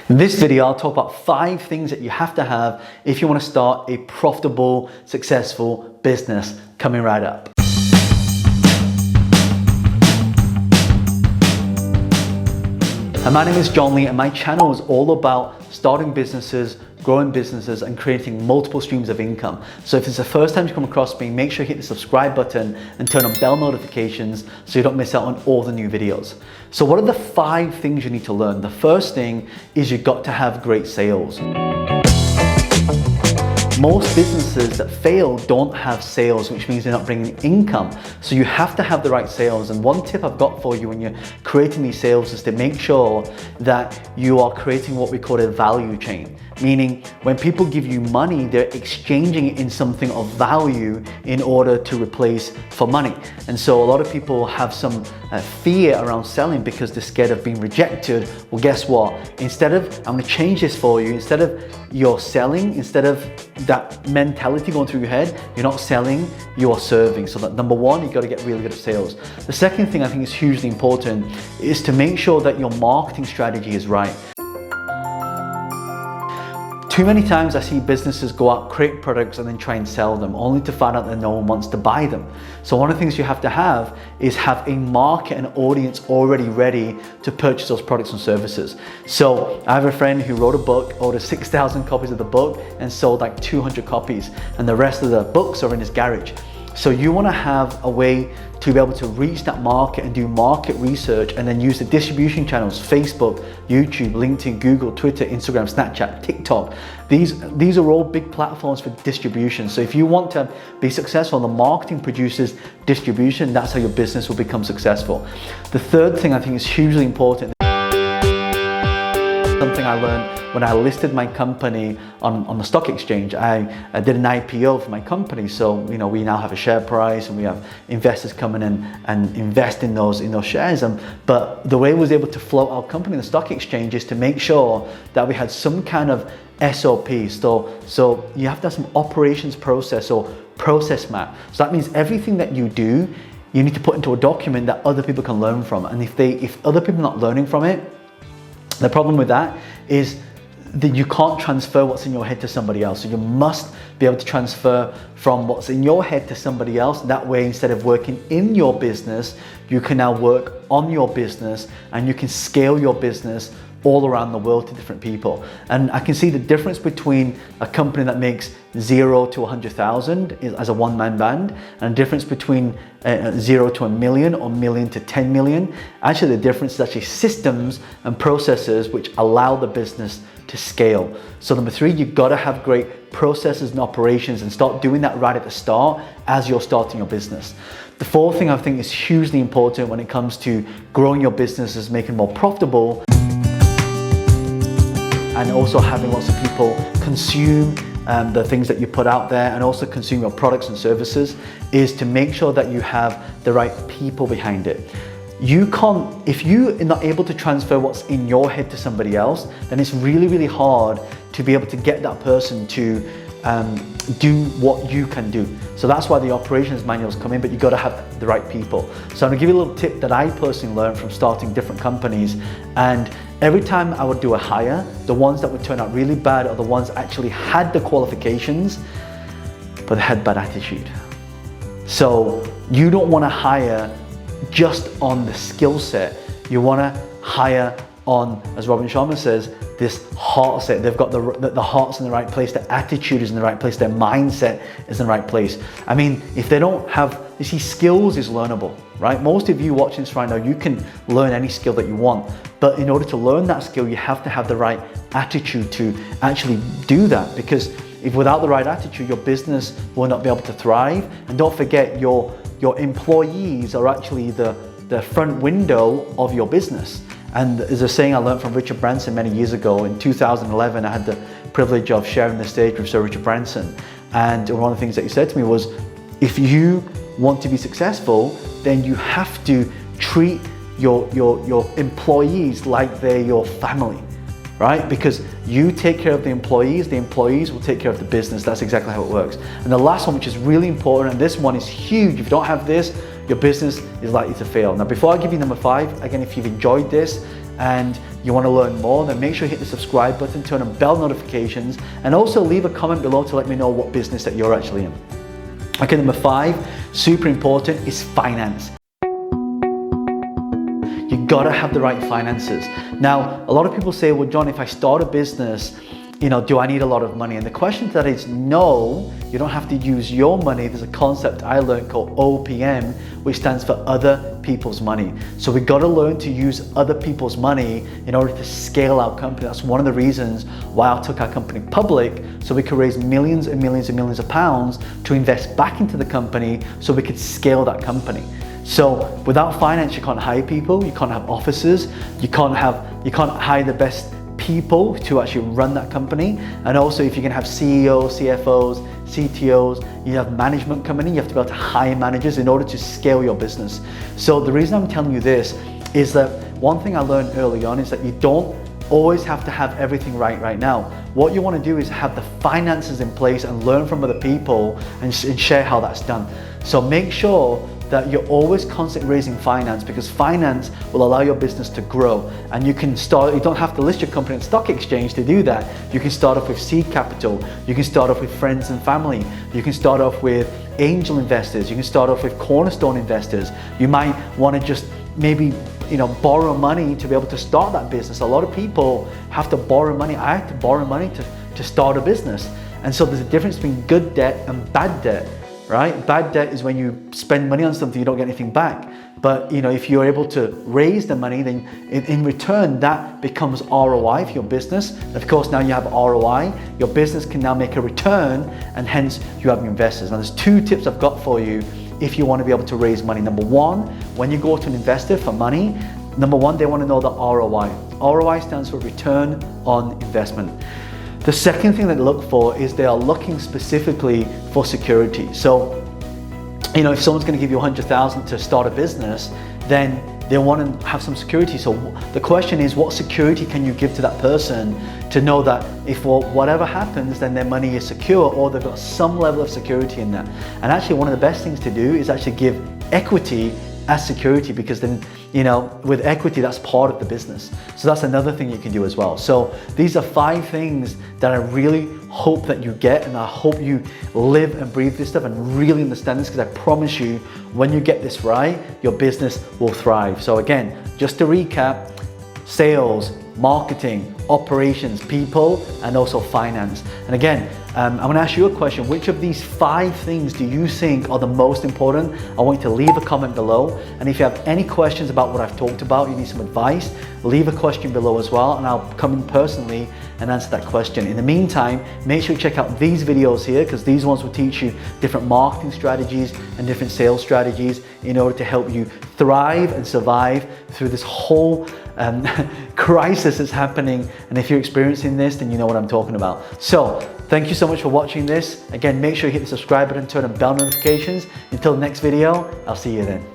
In this video, I'll talk about 5 things that you have to have if you want to start a profitable, successful business. Coming right up. And my name is John Lee, and my channel is all about starting businesses, growing businesses, and creating multiple streams of income. So if it's the first time you come across me, make sure you hit the subscribe button and turn on bell notifications so you don't miss out on all the new videos. So what are the 5 things you need to learn? The first thing is you've got to have great sales. Most businesses that fail don't have sales, which means they're not bringing income. So you have to have the right sales. And one tip I've got for you when you're creating these sales is to make sure that you are creating what we call a value chain. Meaning when people give you money, they're exchanging it in something of value in order to replace for money. And so a lot of people have some fear around selling because they're scared of being rejected. Well, guess what? Instead of, I'm going to change this for you, instead of you're selling, instead of that mentality going through your head, you're not selling, you are serving. So that number one, you got to get really good at sales. The second thing I think is hugely important is to make sure that your marketing strategy is right. Too many times I see businesses go out, create products and then try and sell them only to find out that no one wants to buy them. So one of the things you have to have is have a market and audience already ready to purchase those products and services. So I have a friend who wrote a book, ordered 6,000 copies of the book and sold like 200 copies, and the rest of the books are in his garage. So you want to have a way to be able to reach that market and do market research and then use the distribution channels, Facebook, YouTube, LinkedIn, Google, Twitter, Instagram, Snapchat, TikTok. These are all big platforms for distribution. So if you want to be successful, the marketing produces distribution. That's how your business will become successful. The third thing I think is hugely important. Something I learned when I listed my company on the stock exchange. I did an IPO for my company, so we now have a share price and we have investors coming in and invest in those shares. But the way we was able to float our company in the stock exchange is to make sure that we had some kind of SOPs. So you have to have some operations process or process map. So that means everything that you do, you need to put into a document that other people can learn from. And if other people are not learning from it, the problem with that is that you can't transfer what's in your head to somebody else. So you must be able to transfer from what's in your head to somebody else. That way, instead of working in your business, you can now work on your business and you can scale your business all around the world to different people. And I can see the difference between a company that makes 0 to 100,000 as a one-man band, and a difference between 0 to 1 million or 1 million to 10 million. Actually, the difference is actually systems and processes which allow the business to scale. So number 3, you've got to have great processes and operations and start doing that right at the start as you're starting your business. The 4th thing I think is hugely important when it comes to growing your business is making it more profitable, and also having lots of people consume the things that you put out there and also consume your products and services, is to make sure that you have the right people behind it. If you are not able to transfer what's in your head to somebody else, then it's really, really hard to be able to get that person to do what you can do. So that's why the operations manuals come in, but you got to have the right people. So I'm gonna give you a little tip that I personally learned from starting different companies. And every time I would do a hire, the ones that would turn out really bad are the ones that actually had the qualifications, but they had bad attitude. So you don't want to hire just on the skill set. You want to hire on, as Robin Sharma says, this heart set. They've got the heart's in the right place, their attitude is in the right place, their mindset is in the right place. I mean, if they don't have, you see, skills is learnable, right? Most of you watching this right now, you can learn any skill that you want, but in order to learn that skill, you have to have the right attitude to actually do that, because if without the right attitude, your business will not be able to thrive. And don't forget, your employees are actually the front window of your business. And there's a saying I learned from Richard Branson many years ago. In 2011, I had the privilege of sharing the stage with Sir Richard Branson. And one of the things that he said to me was, if you want to be successful, then you have to treat your employees like they're your family, right? Because you take care of the employees will take care of the business. That's exactly how it works. And the last one, which is really important, and this one is huge. If you don't have this, your business is likely to fail. Now, before I give you number 5, again, if you've enjoyed this and you want to learn more, then make sure you hit the subscribe button, turn on bell notifications, and also leave a comment below to let me know what business that you're actually in. Okay, number 5, super important, is finance. You gotta have the right finances. Now, a lot of people say, well, John, if I start a business, do I need a lot of money? And the question to that is no, you don't have to use your money. There's a concept I learned called OPM, which stands for other people's money. So we got to learn to use other people's money in order to scale our company. That's one of the reasons why I took our company public, so we could raise millions and millions and millions of pounds to invest back into the company so we could scale that company. So without finance, you can't hire people, you can't have offices, you can't hire the best people to actually run that company. And also, if you can have CEOs, CFOs, CTOs, you have management company, you have to be able to hire managers in order to scale your business. So the reason I'm telling you this is that one thing I learned early on is that you don't always have to have everything right now. What you want to do is have the finances in place and learn from other people and share how that's done. So make sure that you're always constantly raising finance, because finance will allow your business to grow. And you don't have to list your company on stock exchange to do that. You can start off with seed capital, you can start off with friends and family, you can start off with angel investors, you can start off with cornerstone investors. You might want to just maybe borrow money to be able to start that business. A lot of people have to borrow money. I had to borrow money to start a business. And so there's a difference between good debt and bad debt. Right? Bad debt is when you spend money on something, you don't get anything back. But if you're able to raise the money, then in return, that becomes ROI for your business. Of course, now you have ROI, your business can now make a return, and hence you have investors. Now there's 2 tips I've got for you if you want to be able to raise money. Number 1, when you go to an investor for money, number 1, they want to know the ROI. ROI stands for return on investment. The second thing they look for is they are looking specifically for security. So, if someone's going to give you 100,000 to start a business, then they want to have some security. So the question is, what security can you give to that person to know that if whatever happens, then their money is secure, or they've got some level of security in that. And actually, one of the best things to do is actually give equity as security, because then with equity, that's part of the business. So that's another thing you can do as well. So these are 5 things that I really hope that you get, and I hope you live and breathe this stuff and really understand this, because I promise you, when you get this right, your business will thrive. So again, just to recap: sales, marketing, operations, people, and also finance. And again, I'm going to ask you a question. Which of these 5 things do you think are the most important? I want you to leave a comment below. And if you have any questions about what I've talked about, you need some advice, leave a question below as well, and I'll come in personally and answer that question. In the meantime, make sure you check out these videos here, because these ones will teach you different marketing strategies and different sales strategies in order to help you thrive and survive through this whole crisis that's happening. And if you're experiencing this, then you know what I'm talking about. So thank you so much for watching this. Again, make sure you hit the subscribe button, turn on bell notifications. Until the next video, I'll see you then.